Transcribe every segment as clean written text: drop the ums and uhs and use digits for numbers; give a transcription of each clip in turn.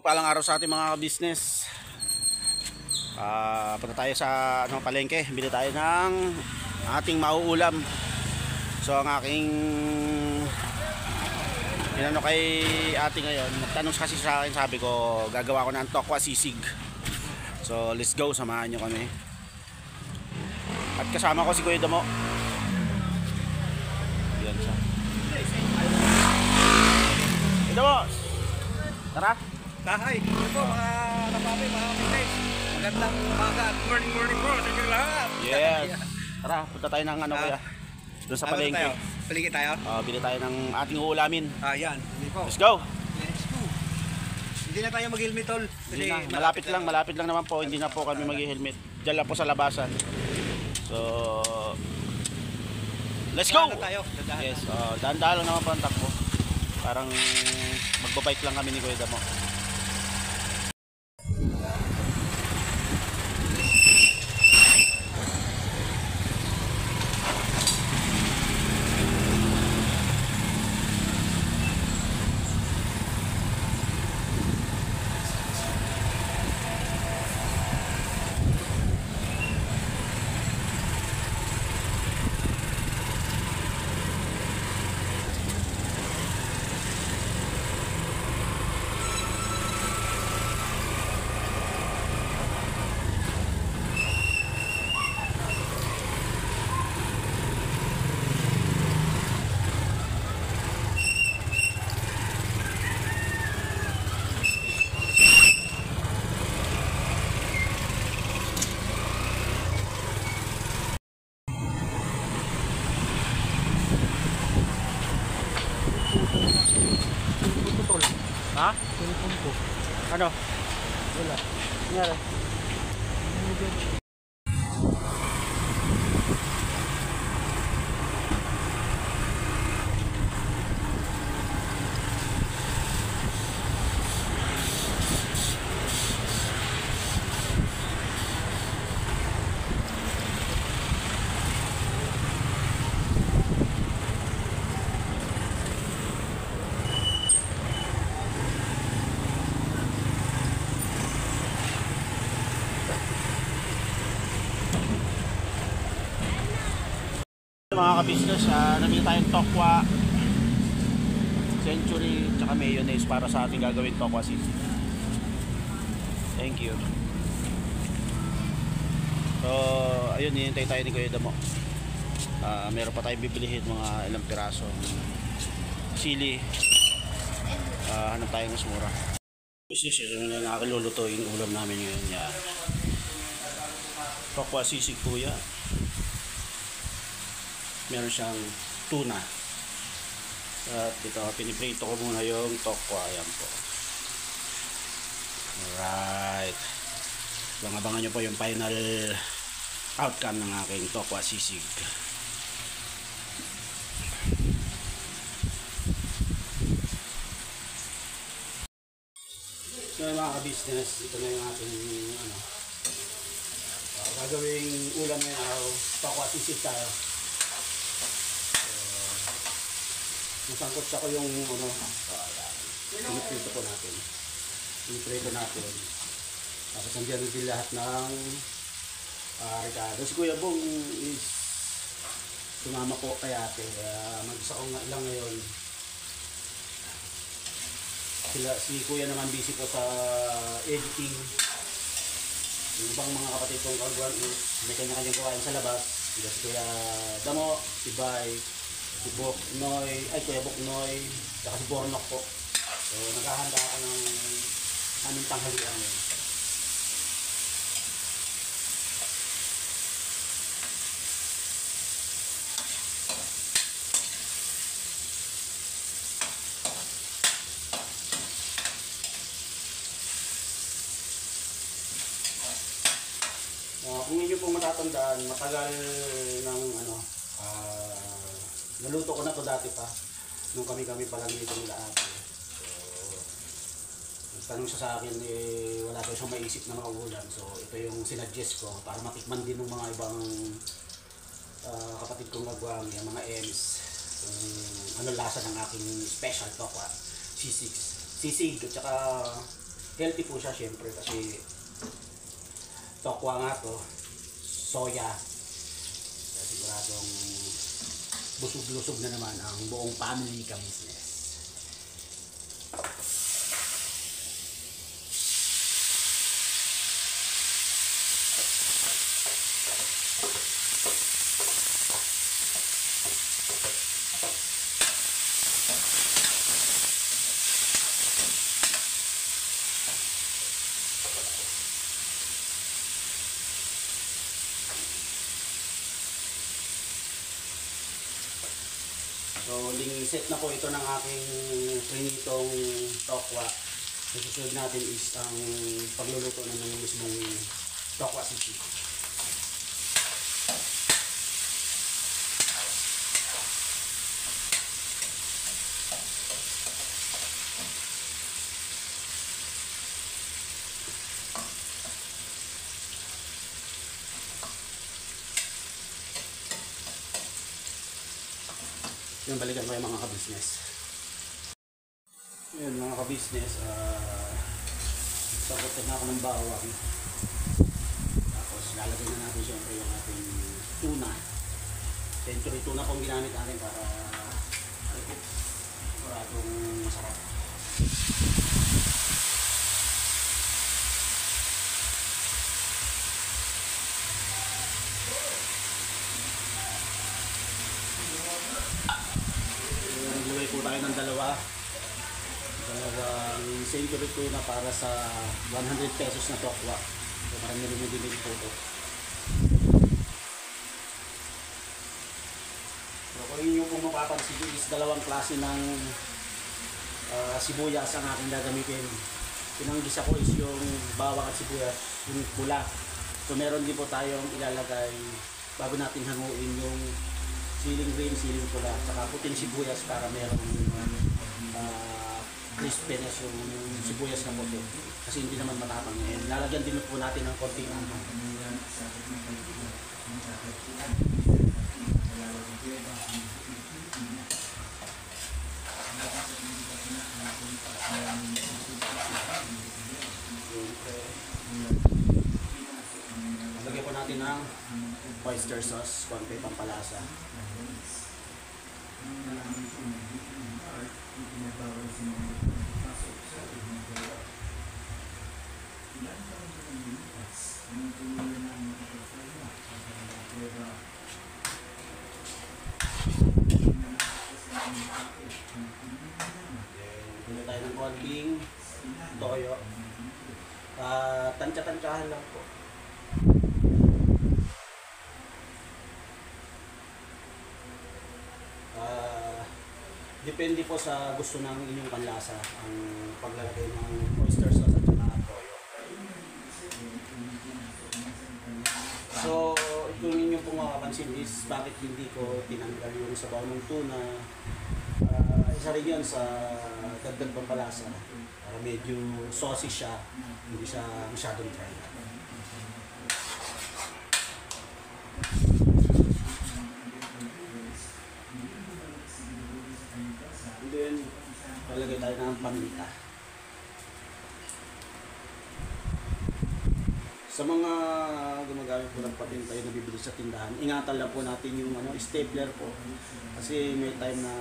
Mapagpalang araw sa ating mga business. Punta tayo sa palengke. Bili tayo ng ating mauulam. So ang aking inano kay ate ngayon, nagtanong kasi sa akin, sabi ko gagawa ko ng tokwa sisig. So let's go, samahan nyo kami. At kasama ko si Kuya Damo. Yan siya. Kuya Damo, tara. Tahay, ito po mga kapapi, mga kapitay. Magandang umaga at morning po sa inyo lahat. Yes. Tara, punta tayo ng kuya. Doon sa palengke. Palengke tayo? Bili tayo ng ating uulamin. Yan, hindi po. Let's go. Let's go. Hindi na tayo mag-helmet tol. Hindi na, malapit lang naman po. Hindi na po kami mag-helmet. Diyan lang po sa labasan. So, let's go. Yes, dahan-dahan lang naman po ang takbo. Parang magbabike lang kami ni Kuya Damo. Ha? Telepon ko. Ano? Wala. Nangyari? Mga ka-business, nabili tayong tokwa century tsaka mayonnaise para sa ating gagawin tokwa sisig. Thank you. So ayun, hinihintay tayo ni Kuya Damo. Meron pa tayong bibilihin mga ilang piraso sili. Hanap tayo ng mura. Business, yun yung nakakilulutuin ulam namin ngayon. Yan, tokwa sisig po yan. Meron siyang tuna. At ito, piniprito ko muna yung tokwa. Ayan po. Alright. Abangan nyo po yung final outcome ng aking tokwa sisig. So mga ka-business, ito na yung ating gagawing ulam ngayon. Tokwa sisig tayo. Nasangkot ko yung piniprito po natin. Piniprito natin. Tapos nandiyan din lahat ng rekado. Si Kuya Bong is sumama po kay ate. Mag-isa ko lang ngayon. Si Kuya naman busy po sa editing. Yung ibang mga kapatid kong kagwan is may kanya-kanyang kawain sa labas. Si Kuya Damo, si Bay, si Boknoy, Kuya Boknoy, saka si Bornok po. So naghahanda ako ng aming tanghalian ngayon. Kung inyo pong matatandaan, matagal ng naluto ko na to dati pa nung kami pa lang dito nila ate. So nagtanong siya sa akin, wala daw siyang maisip na mauulam. So ito yung sinuggest ko para matikman din ng mga ibang kapatid kong nagwang, yung mga M's, ano lasa ng aking special tokwa sisig at saka Healthy po siya syempre kasi tokwa nga to, soya. Kaya siguradong busog-lusog na naman ang buong family ka-business. So, set na po ito ng aking prinitong tokwa. Ang susunod natin is ang pagluluto na ng mismong tokwa sushi. Yung balikan ko yung mga ka-business. Yun mga ka-business, sagutin na ako ng bawang. Tapos lalagyan na natin siyempre yung ating tuna. Century tuna pong ginamit natin para maradong masarap. Naglagay po tayo ng dalawang century tuna para sa 100 pesos na tokwa. So parang nilumidimig po ito. So kung inyo pong mapapansin is dalawang klase ng sibuyas ang aking gagamitin. Pinanggisa ko is yung bawang at sibuyas, yung pula. So meron din po tayong ilalagay bago natin hanguin yung siling green, siling pula, saka puting sibuyas para merong crispiness yung sibuyas na puti. Kasi hindi naman matapang ngayon. Lalagyan din po natin ng konting lagyan po natin ng oyster sauce, konti pampalasa. Pili tayo ng konting toyo. Tansya-tansyahan lang po. Depende po sa gusto ng inyong panlasa ang paglalagay ng oyster sauce at saka toyo. So, kung inyo pong makapansin is bakit hindi ko tinanggal yung sabaw ng tuna. Isa rin yun sa dagdag pampalasa para medyo saucy siya, hindi siya masyadong dry. And then, lalagay tayo ng paminta. Sa mga gumagamit po ng paminta yung nabibili sa tindahan, ingatan lang po natin yung stapler po. Kasi may time na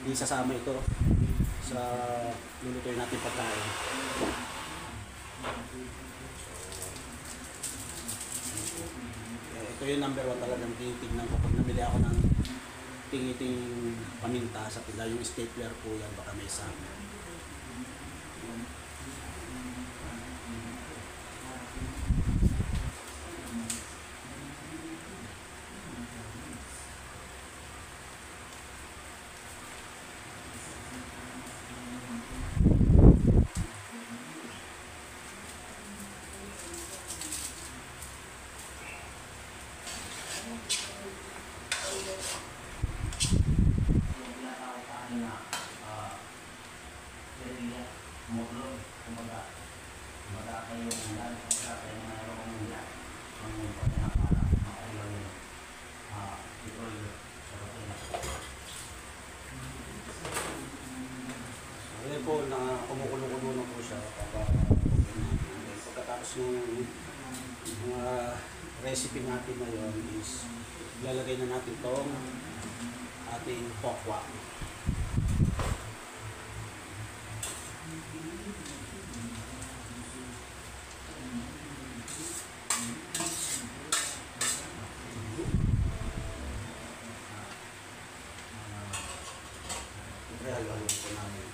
hindi sasama ito sa lulutuin natin pagkain. Ito yung number 1 talagang tinitignan ko pag nabili ako ng tingiting paminta sa tindahan. Yung stapler po yan, baka may sama. So, mga recipe natin ngayon is lalagay na natin tong ating tokwa. Halo-halo po namin.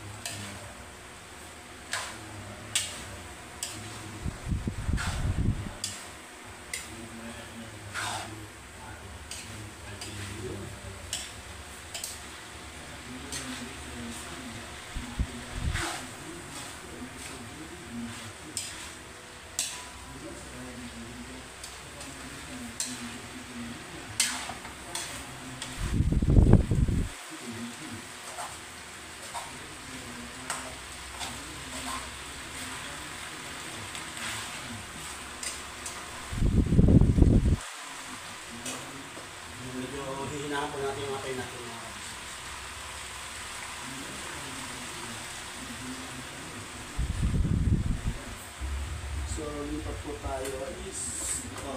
Medyo hihinahan po natin yung atay natin. So, lipat po tayo is ito.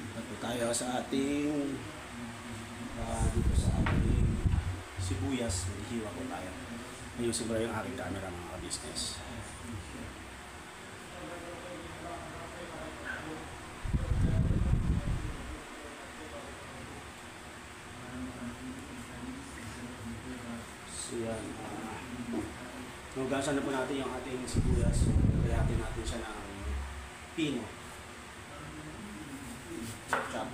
Lipat po tayo sa ating dito sa ating sibuyas. Hiwa po tayo. Ayusin ko yung aking camera mga ka-business. So yan. Nugasan na po natin yung ating sibuyas. So, layatin natin siya ng pino. Chop.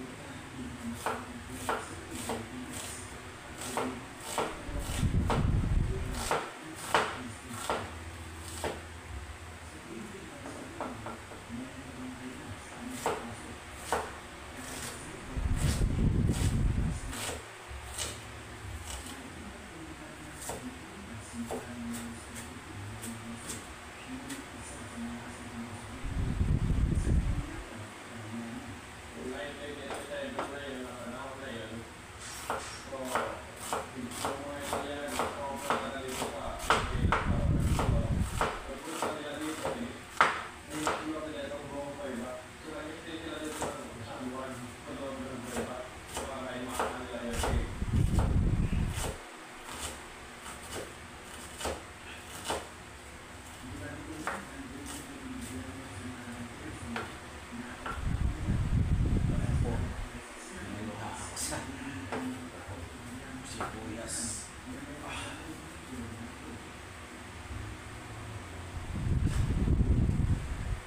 Sibuyas.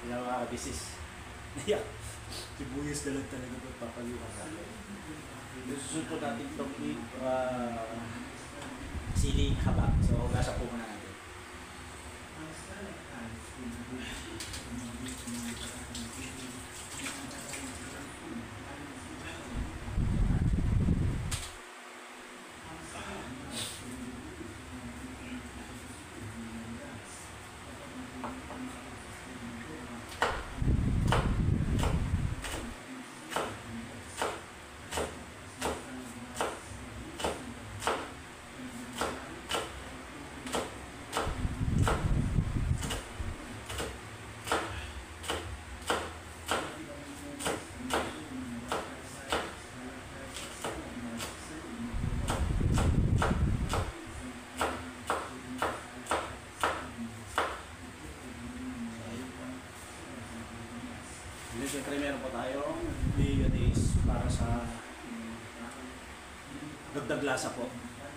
Yan mga bisis. Sibuyas na lang talaga ito papaliwan natin. Susunod po natin itong siling haba. So, gasa po muna natin. Siyempre meron po tayong mayonnaise para sa dagdag lasa po.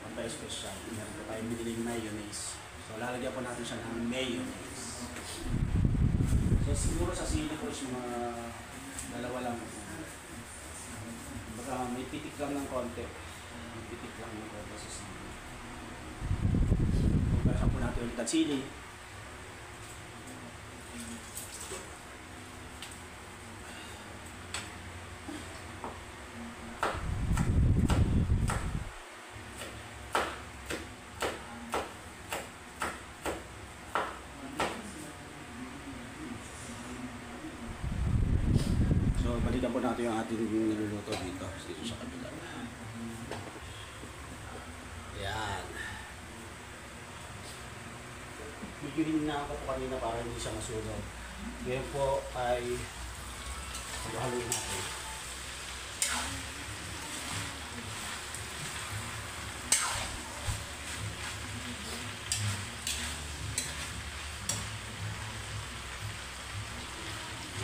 Pampa-special. Meron po tayong biniling mayonnaise. So lalagyan po natin siya ng mayonnaise. So siguro sa sili po is mga dalawa lang. Baka may pitik lang ng konti. May pitik lang ng konti sa sili. Pagkasa po natin ulit ang sili. So So, balikan po natin yung ating niluluto dito sa kabila. Yan. Bibigyan na ako kanina para hindi siya masunog. Ngayon po ay haluin natin.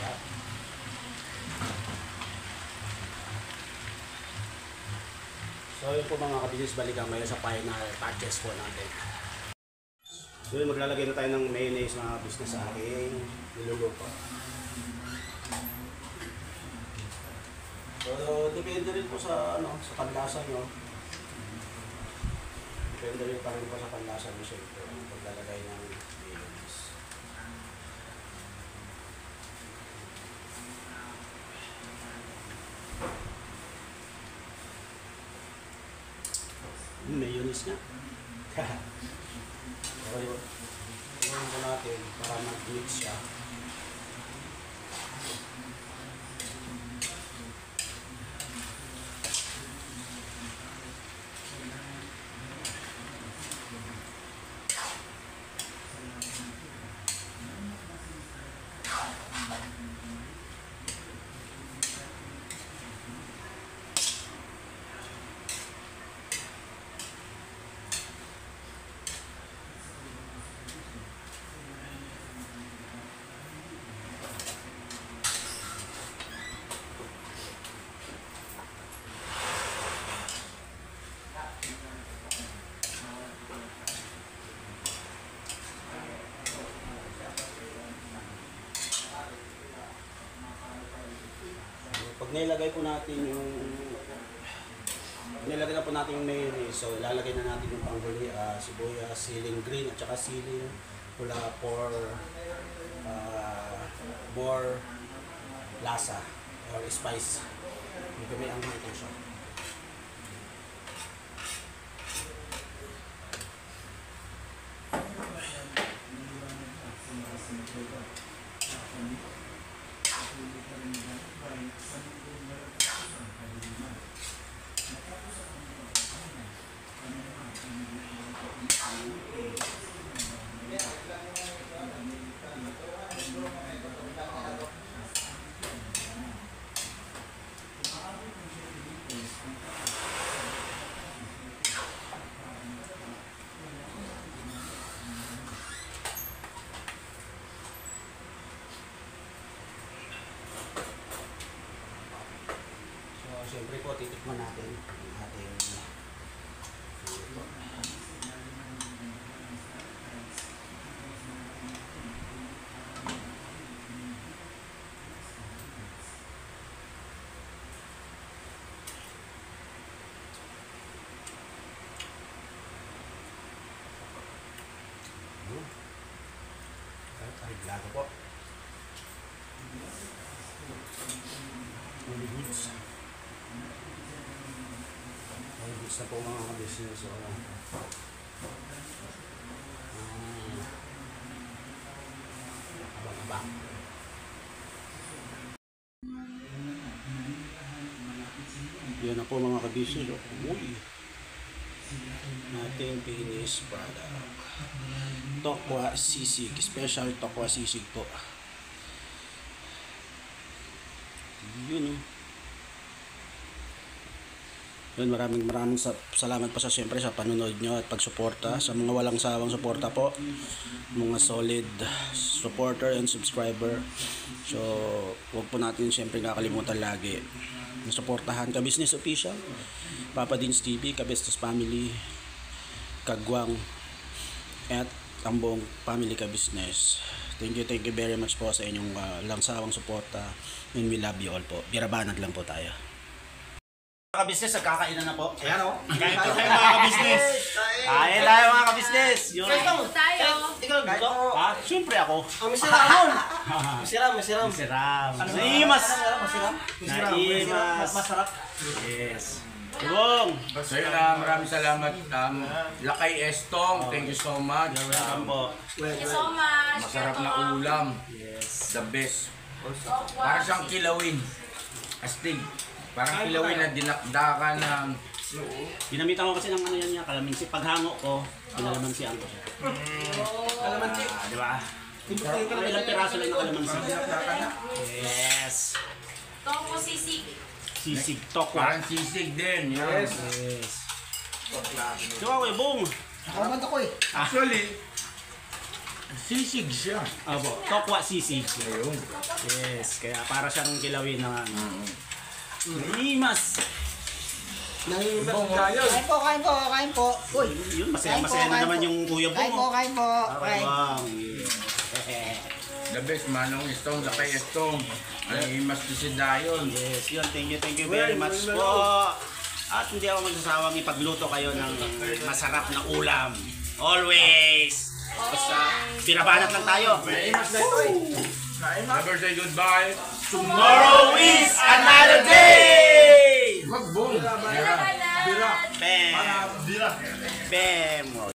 Yan. So yun po mga kabilis, balikan ngayon sa final touches po natin. So yun, maglalagay na tayo ng mayonnaise mga business sa aking niluluto. So depende rin po sa sa panlasa nyo. Depende rin pa rin po sa panlasa nyo syempre paglalagay ng mayonnaise. Mayonnaise nga. Okay, gawin po natin para mag-mix siya. Pag nilagay po natin yung nilagay na po natin yung mayonnaise, so ilalagay na natin yung panghuli, sibuyas, siling green at saka siling pula for more lasa or spice. Medyo may angin ito siya. Siyempre po, titikman natin yung ating Ariglago po. Goods. Goods na po mga business. So, abang-abang. Yan na po mga kabisnes. Uy! Nating finish product. Tokwa sisig. Special tokwa sisig po. Yun. Yun, maraming salamat po siyempre sa panonood nyo at pagsuporta. Sa mga walang sawang suporta po. Mga solid supporter and subscriber. So, huwag po natin siyempre kakalimutan lagi. Nasuportahan ka Business Official, Papa Dins TV, Ka Business Family, Kagwang, at ang buong family Ka Business. Thank you very much po sa inyong langsawang suporta, and we love you all po. Birabanag lang po tayo. Mga ka-business, nagkakainan na po. Ayan o. Kain tayo mga ka-business. Kain tayo mga ka-business. Kain tayo. Ikaw dito? Ha? Siyempre ako. Masiram. Masiram. Naimas. Masarap. Yes. Tubong. So yun, maraming salamat. Lakay Estong, thank you so much. Welcome po. Thank you so much. Masarap na ulam. Yes. The best. Para siyang kilawin. astig. Parang kilawin na dinakdakan ng... Ginamitan ko kasi ng ano yan niya, kalamansi. Paghango ko, pinalamansian ko siya. Kalamansi. Di ba? Mga ilang piraso lang ng kalamansi. Yes. Toko sisig. Sisig tokwa. Parang sisig din. Yan. Yes. Yes. So ako bong. Nakaman ako eh. Actually, sisig siya. Abo, tokwa sisig. Ayun. Yes, kaya para siyang kilawin na ano. Limas. Nangingimas tayo. Kain po. Uy, Yun, masaya-masaya na naman yung kuya kain po, bong. kain po. Okay, Kain. bang. The best, Manong Estong, Lakay Estong. Ang imas to si Dayon. Yes, yun. Thank you very much po. At hindi ako magsasawang ipagluto kayo ng masarap na ulam. Always. Basta, pinabanat lang tayo. Naimas na ito eh. Naimas. Never say goodbye. Tomorrow is another day! Wag boom. Bira. Bam! Bam!